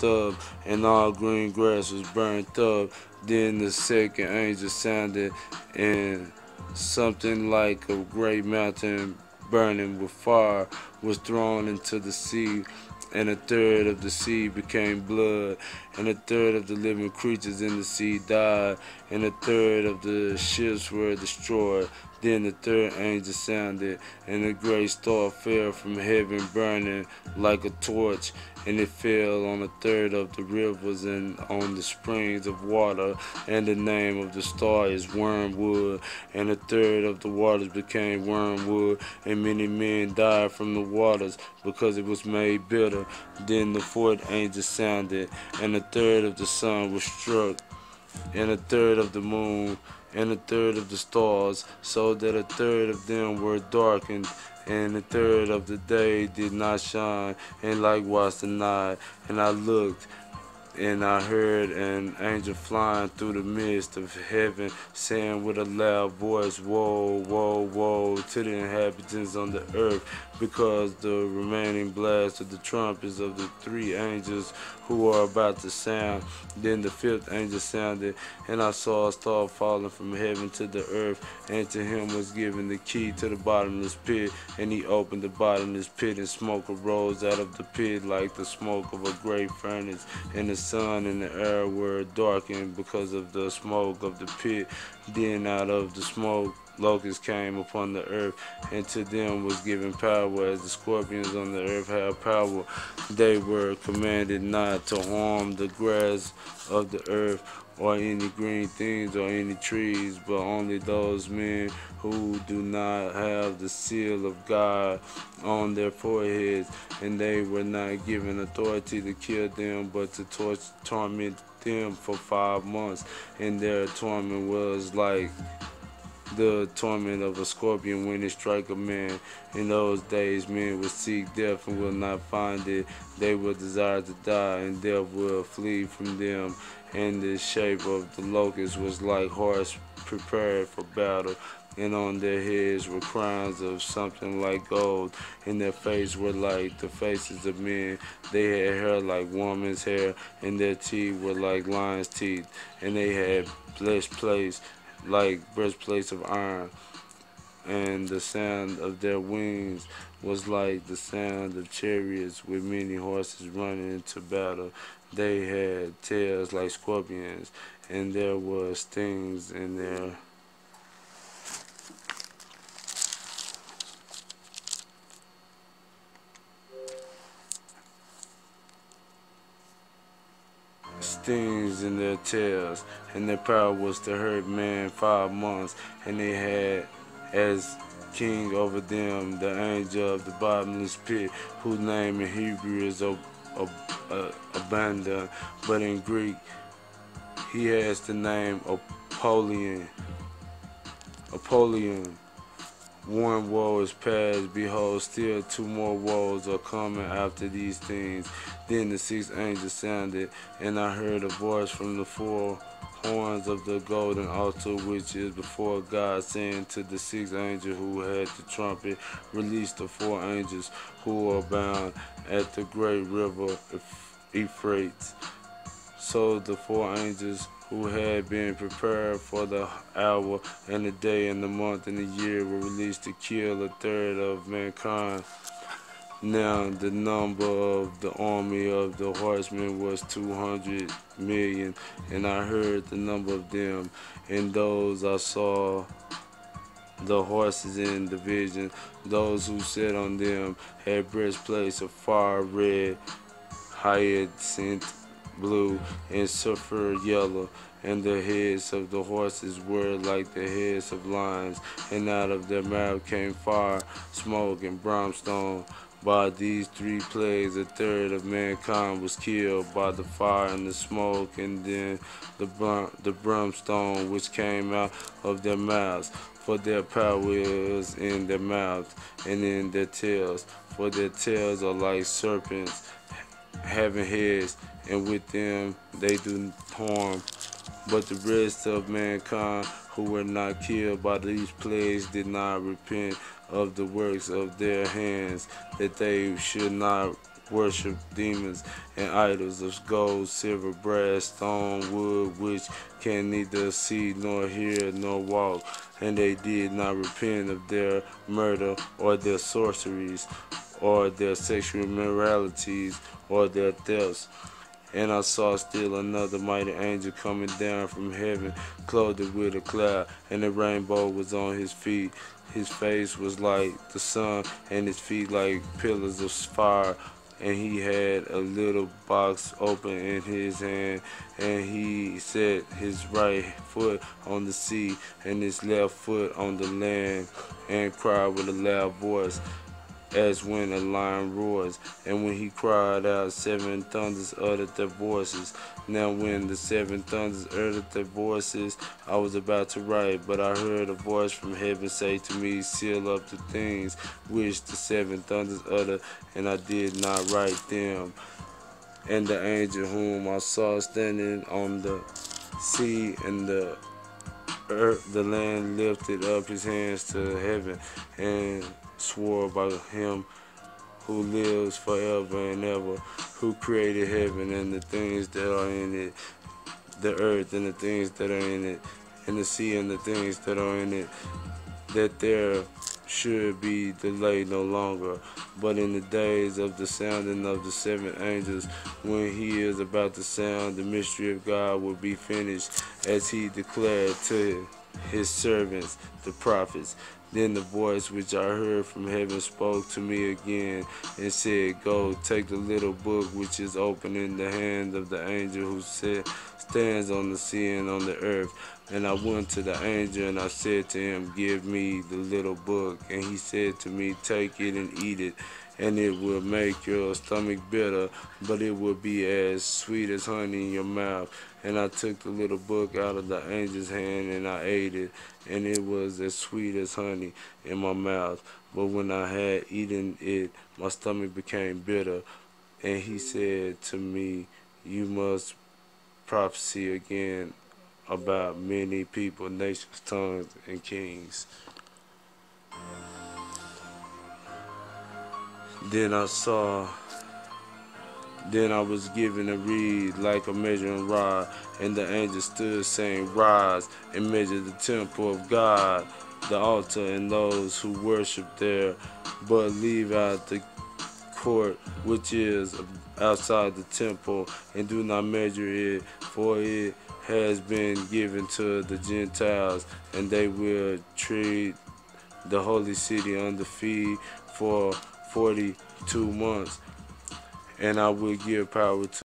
up, and all green grass was burnt up. Then the second angel sounded, and something like a great mountain burning with fire was thrown into the sea, and a third of the sea became blood, and a third of the living creatures in the sea died, and a third of the ships were destroyed. Then the third angel sounded, and a great star fell from heaven burning like a torch, and it fell on a third of the rivers and on the springs of water, and the name of the star is Wormwood, and a third of the waters became wormwood, and many men died from the waters because it was made bitter. Then the fourth angel sounded, and a third of the sun was struck, and a third of the moon, and a third of the stars, so that a third of them were darkened, and a third of the day did not shine, and likewise the night. And I looked, and I heard an angel flying through the midst of heaven, saying with a loud voice, Woe, woe, woe to the inhabitants on the earth, because the remaining blast of the trumpets of the three angels who are about to sound. Then the fifth angel sounded, and I saw a star falling from heaven to the earth, and to him was given the key to the bottomless pit, and he opened the bottomless pit, and smoke arose out of the pit like the smoke of a great furnace, and the sun and the air were darkened because of the smoke of the pit. Then out of the smoke locusts came upon the earth, and to them was given power as the scorpions on the earth have power. They were commanded not to harm the grass of the earth, or any green things, or any trees, but only those men who do not have the seal of God on their foreheads. And they were not given authority to kill them, but to torment them for 5 months. And their torment was like the torment of a scorpion when it strike a man. In those days men will seek death and will not find it. They will desire to die, and death will flee from them. And the shape of the locust was like horse prepared for battle, and on their heads were crowns of something like gold, and their faces were like the faces of men. They had hair like woman's hair, and their teeth were like lion's teeth, and they had breastplates like breastplates of iron, and the sound of their wings was like the sound of chariots with many horses running into battle. They had tails like scorpions, and there were stings in their tails, and their power was to hurt man 5 months, and they had as king over them the angel of the bottomless pit, whose name in Hebrew is Abanda, but in Greek he has the name Apollyon. Apollyon. One woe is past, behold, still two more woes are coming after these things. Then the sixth angel sounded, and I heard a voice from the four horns of the golden altar which is before God, saying to the sixth angel who had the trumpet, Release the four angels who are bound at the great river Euphrates. So the four angels who had been prepared for the hour and the day and the month and the year were released to kill a third of mankind. Now the number of the army of the horsemen was 200 million, and I heard the number of them, and those I saw the horses in the vision. Those who sat on them had breastplates of fire red, hyacinth blue, and sulfur yellow, and the heads of the horses were like the heads of lions, and out of their mouth came fire, smoke, and brimstone. By these three plagues, a third of mankind was killed by the fire and the smoke, and then the brimstone which came out of their mouths. For their power is in their mouths and in their tails, for their tails are like serpents, having heads, and with them they do harm. But the rest of mankind who were not killed by these plagues did not repent of the works of their hands, that they should not worship demons and idols of gold, silver, brass, stone, wood, which can neither see nor hear nor walk. And they did not repent of their murder or their sorceries or their sexual immoralities or their thefts. And I saw still another mighty angel coming down from heaven, clothed with a cloud, and a rainbow was on his feet. His face was like the sun, and his feet like pillars of fire. And he had a little box open in his hand, and he set his right foot on the sea, and his left foot on the land, and cried with a loud voice, as when a lion roars. And when he cried out, 7 thunders uttered their voices. Now when the 7 thunders uttered their voices, I was about to write, but I heard a voice from heaven say to me, seal up the things which the 7 thunders uttered, and I did not write them. And the angel whom I saw standing on the sea and the earth, the land, lifted up his hands to heaven and swore by him who lives forever and ever, who created heaven and the things that are in it, the earth and the things that are in it, and the sea and the things that are in it, that there should be delay no longer. But in the days of the sounding of the 7 angels, when he is about to sound, the mystery of God will be finished, as he declared to his servants, the prophets. Then the voice which I heard from heaven spoke to me again and said, go, take the little book which is open in the hand of the angel who stands on the sea and on the earth. And I went to the angel and I said to him, give me the little book. And he said to me, take it and eat it, and it will make your stomach bitter, but it will be as sweet as honey in your mouth. And I took the little book out of the angel's hand and I ate it, and it was as sweet as honey in my mouth. But when I had eaten it, my stomach became bitter. And he said to me, you must prophesy again about many people, nations, tongues, and kings. Then I was given a reed like a measuring rod, and the angel stood saying, rise and measure the temple of God, the altar, and those who worship there, but leave out the court which is outside the temple, and do not measure it, for it has been given to the Gentiles, and they will tread the holy city under feet for 42 months. And I will give power to